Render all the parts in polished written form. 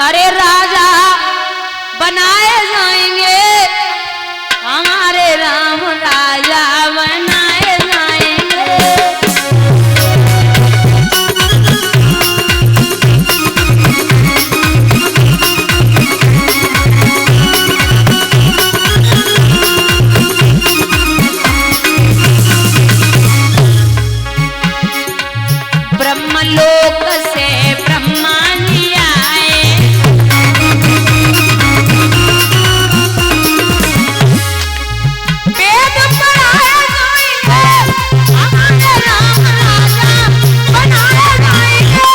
अरे राजा बनाए जाएंगे हमारे राम राजा बनाए जाएंगे। ब्रह्मलोक से ब्रह्मा जी आए, वेद पढ़ाए जाएंगे हमारे राम राजा बनाए जाएंगे।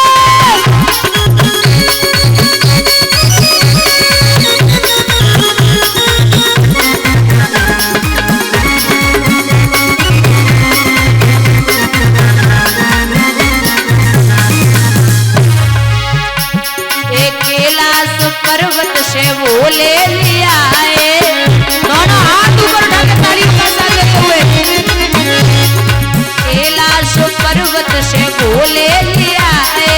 कैलाश पर्वत से वो ले लिया है, दोनों हाथ ऊपर उठा के ताली का साथ देते हुए। कैलाश पर्वत से वो ले लिया है,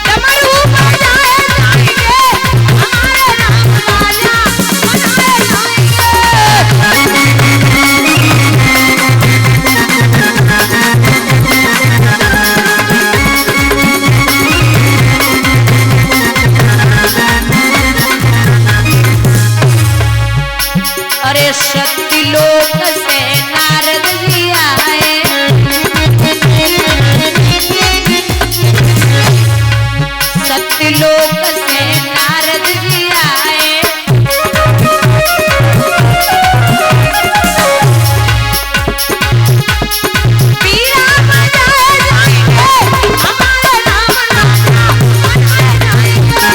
डमरू बजाए जाएंगे हमारे राम राजा बनाए जाएंगे। अरे सत्यलोक से नारद जी आए, सत्यलोक से नारद जी आए, पीड़ा बजाए जाएंगे हमारे राम राजा बनाए जाएंगे।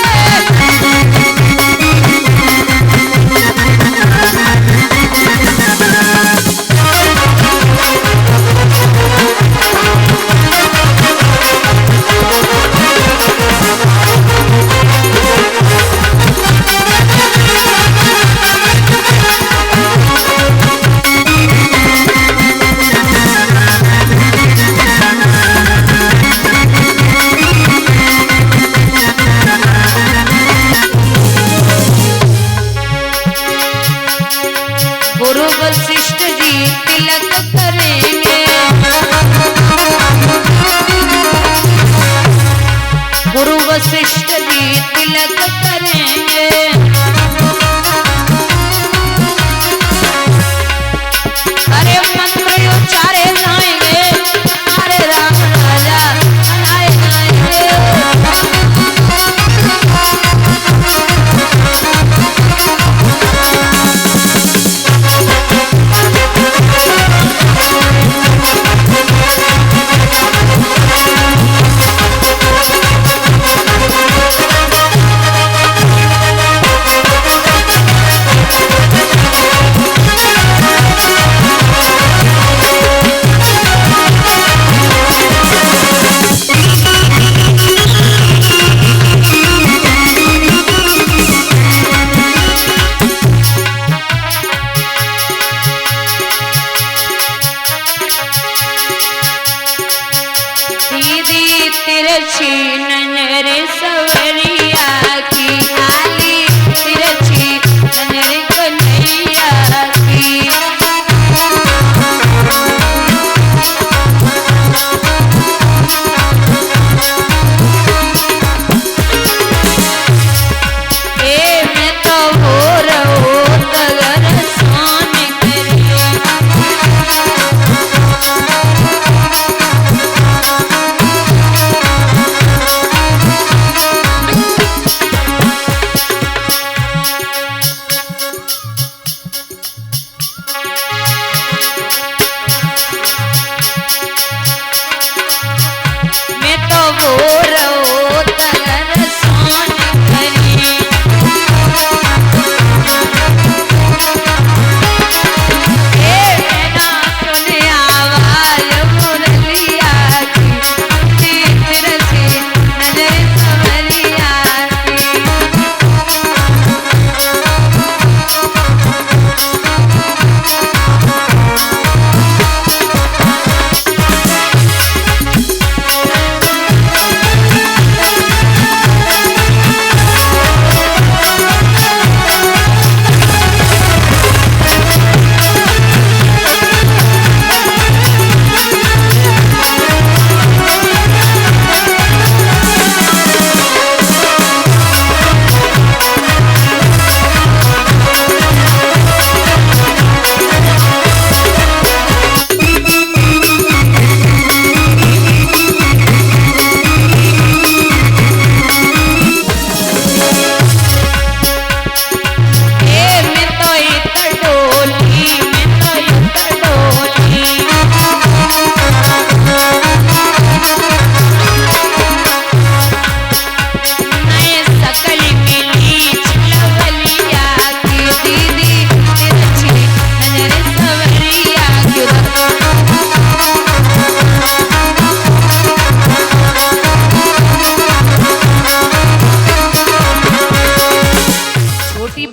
गुरु वशिष्ठ जी तिलक करेंगे, गुरु वशिष्ठ जी तिलक करेंगे। अरे मंत्र उच्चारे जाएंगे हमारे राम राजा बनाए जाएंगे। दीदी तिरछी नजर सवरिया की, आली तिरछी नजर कन्हैया की। ए मैं तो हो रहो तगर सोन करे,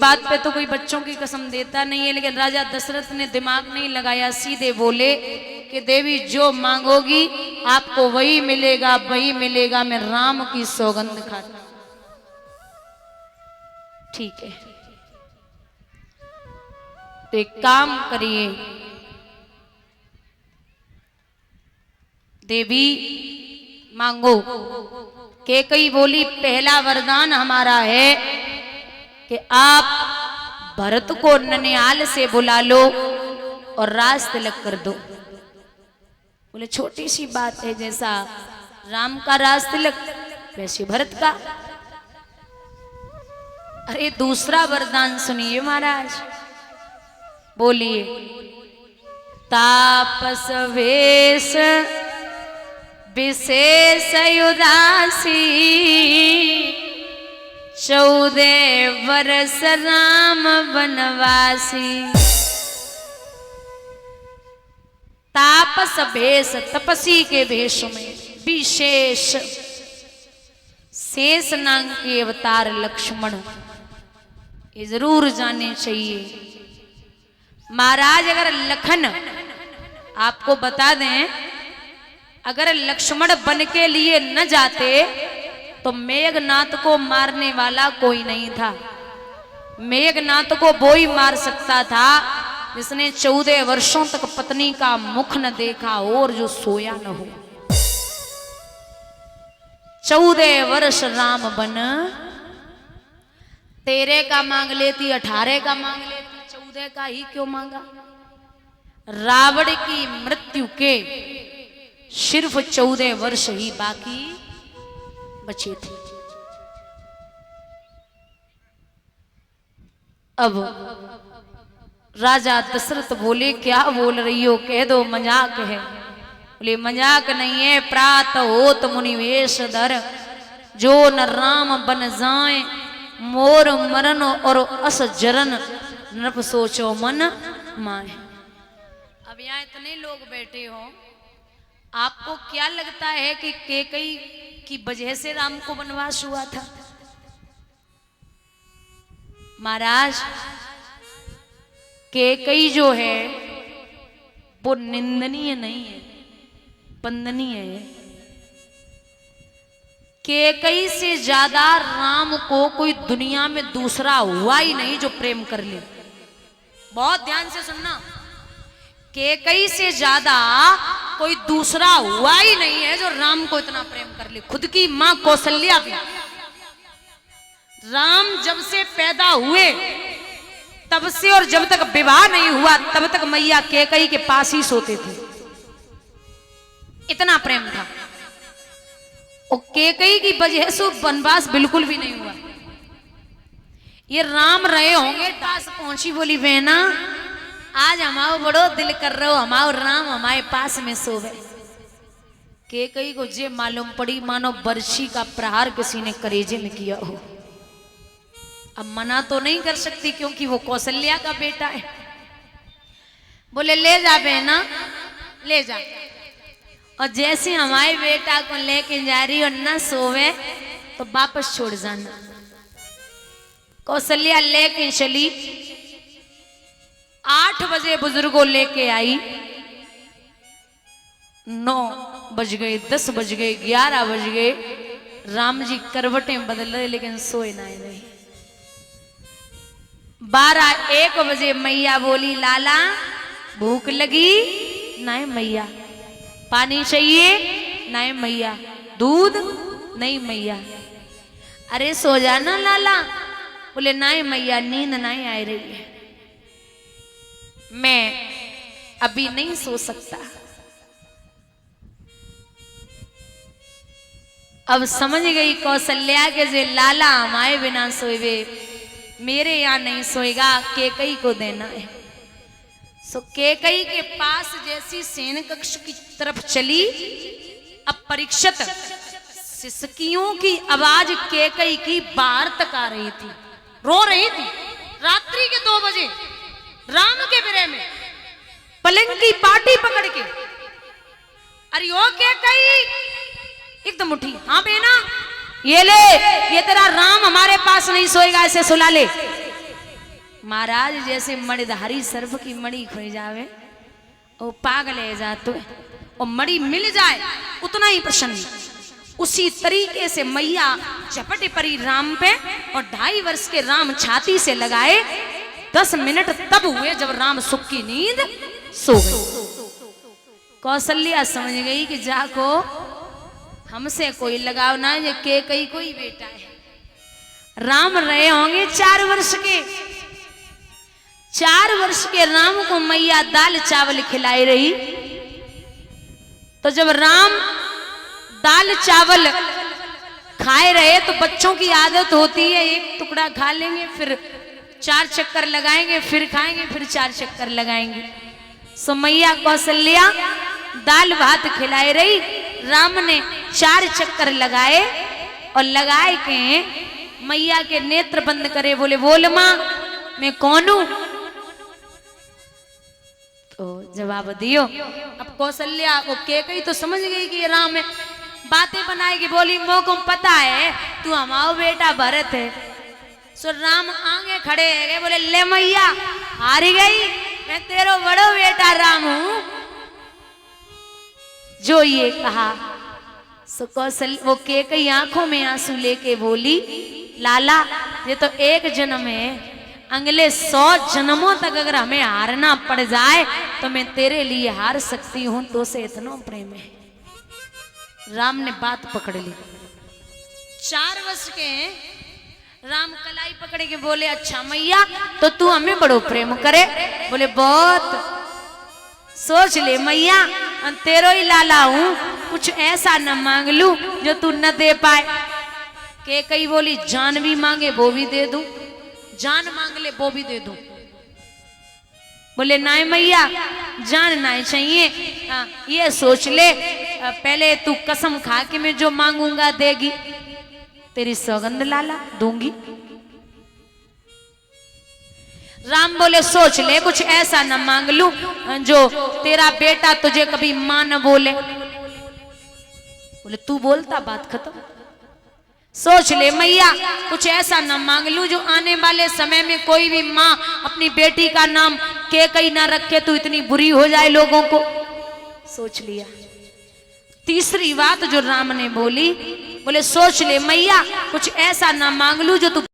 बात पे तो कोई बच्चों की कसम देता नहीं है, लेकिन राजा दशरथ ने दिमाग नहीं लगाया, सीधे बोले कि देवी जो मांगोगी आपको वही मिलेगा, वही मिलेगा, मैं राम की सौगंध खाता। ठीक है, तो एक काम करिए, देवी मांगो। कैकेयी बोली पहला वरदान हमारा है कि आप भरत को ननिहाल से बुला लो और राज तिलक कर दो। बोले छोटी सी बात है, जैसा राम का राज तिलक वैसे भरत का। अरे दूसरा वरदान सुनिए महाराज, बोलिए। तापस वेश विशेष उदासी 14 वर्ष राम वनवासी। तापस भेष, तपसी के भेष में विशेष, शेष नाग के अवतार लक्ष्मण, ये जरूर जाने चाहिए। महाराज अगर लखन, आपको बता दें, अगर लक्ष्मण बन के लिए न जाते तो मेघनाथ को मारने वाला कोई नहीं था। मेघनाथ को वो ही मार सकता था जिसने 14 वर्षों तक पत्नी का मुख न देखा और जो सोया न हो। 14 वर्ष राम बन, 13 का मांग लेती, 18 का मांग लेती, 14 का ही क्यों मांगा? रावण की मृत्यु के सिर्फ 14 वर्ष ही बाकी बचे थे। अब राजा दशरथ बोले क्या बोल रही हो, कह दो मजाक है। बोले मजाक नहीं है, प्रात होत मुनिवेश धर, जो न राम बन जाए मोर मरन और अस जरन, नृप सोचो मन माए। अब यहाँ इतने लोग बैठे हो, आपको क्या लगता है कि कैकेयी की वजह से राम को वनवास हुआ था? महाराज कैकेयी जो है वो निंदनीय नहीं है, वंदनीय है। कैकेयी से ज्यादा राम को कोई दुनिया में दूसरा हुआ ही नहीं जो प्रेम कर ले। बहुत ध्यान से सुनना, कैकेयी से ज्यादा कोई दूसरा हुआ ही नहीं है जो राम को इतना प्रेम कर ले। खुद की मां कौशल्या भी, राम जब से पैदा हुए तब से और जब तक विवाह नहीं हुआ तब तक मैया कैकेयी के पास ही सोते थे, इतना प्रेम था। और कैकेयी की वजह से वनवास बिल्कुल भी नहीं हुआ। ये राम रहे होंगे, पास पहुंची, बोली बहना आज हमारो बड़ो दिल कर रहे हो, हमारो राम हमारे पास में सोवे। कैकेयी को जे मालूम पड़ी मानो बरछी का प्रहार किसी ने करेजे में किया हो। अब मना तो नहीं कर सकती क्योंकि वो कौशल्या का बेटा है। बोले ले जा बहना, ले जा। और जैसे हमारे बेटा को लेके जा रही और न सोवे तो वापस छोड़ जाना। कौशल्या लेके चली, 8 बजे बुजुर्गों लेके आई, 9 बज गए, 10 बज गए, 11 बज गए, राम जी करवटें बदल रहे लेकिन सोए ना नहीं। 12-1 बजे मैया बोली लाला भूख लगी? नहीं मैया। पानी चाहिए? नहीं मैया। दूध? नहीं मैया। अरे सो जाना लाला। बोले नहीं मैया, नींद नहीं आ रही है, मैं अभी नहीं सो सकता। अब समझ गई कौशल्या के जे लाला हमारे बिना सोए, मेरे यहाँ नहीं सोएगा, कैकेयी को देना है। सो कैकेयी के पास जैसी सेन कक्ष की तरफ चली, अब परीक्षित सिसकियों की आवाज कैकेयी की बाहर तक आ रही थी, रो रही थी। रात्रि के 2 बजे राम के विरह में पलंग की पाटी पकड़ के, अरे ओ कैकेयी, एकदम उठी। हाँ बेना, ये ले, ये तेरा राम हमारे पास नहीं सोएगा, ऐसे सुला ले। महाराज जैसे मणिधारी सर्प की मणि खोई जावे और पागल है जातो और मणि मिल जाए उतना ही प्रसन्न। उसी तरीके से मैया झपट पड़ी राम पे और 2.5 वर्ष के राम छाती से लगाए। 10 मिनट तब हुए जब राम सुख की नींद सो गए। कौशल्या समझ गई कि जाको हमसे कोई लगाव ना, ये कैकेयी कोई बेटा है। राम रहे होंगे 4 वर्ष के। 4 वर्ष के राम को मैया दाल चावल खिलाई रही। तो जब राम दाल चावल खाए रहे तो बच्चों की आदत होती है, एक टुकड़ा खा लेंगे, फिर 4 चक्कर लगाएंगे, फिर खाएंगे, फिर 4 चक्कर लगाएंगे। सो मैया कौशल्या दाल भात खिलाए रही। राम ने 4 चक्कर लगाए और लगाए के मैया के नेत्र बंद करे, बोले बोल मां मैं कौन हूं? तो जवाब दियो। अब कौशल्या को कैकेयी तो समझ गई कि ये राम है, बातें बनाएगी। बोली मो को पता है तू हमारा बेटा भरत है। सो राम आगे खड़े है, बोले ले मैया हारी गई, मैं तेरा बड़ो बेटा राम हूं। जो ये कहा सो कौशल वो कैकेयी आंखों में आंसू लेके बोली लाला ये तो एक जन्म है, अगले 100 जन्मों तक अगर हमें हारना पड़ जाए तो मैं तेरे लिए हार सकती हूं, तो से इतना प्रेम है। राम ने बात पकड़ ली। 4 वर्ष के राम कलाई पकड़े के बोले अच्छा मैया तो तू हमें बड़ो प्रेम करे? बोले बहुत। सोच ले मैया तेरो ही लाला हूं, कुछ ऐसा न मांग लू जो तू न दे पाए। कैकेयी बोली जान भी मांगे वो भी दे दूं, जान मांग ले वो भी दे दूं। बोले नाय मैया जान ना चाहिए, ये सोच ले पहले तू कसम खा के मैं जो मांगूंगा देगी। तेरी सौगंध लाला दूंगी। राम बोले सोच ले कुछ ऐसा न मांग लूं जो तेरा बेटा तुझे कभी मां न बोले। बोले तू बोलता बात खत्म। सोच ले मैया कुछ ऐसा न मांग लूं जो आने वाले समय में कोई भी माँ अपनी बेटी का नाम कैकेयी ना रखे तो इतनी बुरी हो जाए लोगों को। सोच लिया। तीसरी बात जो राम ने बोली, बोले सोच ले मैया कुछ ऐसा ना मांग लूं जो तू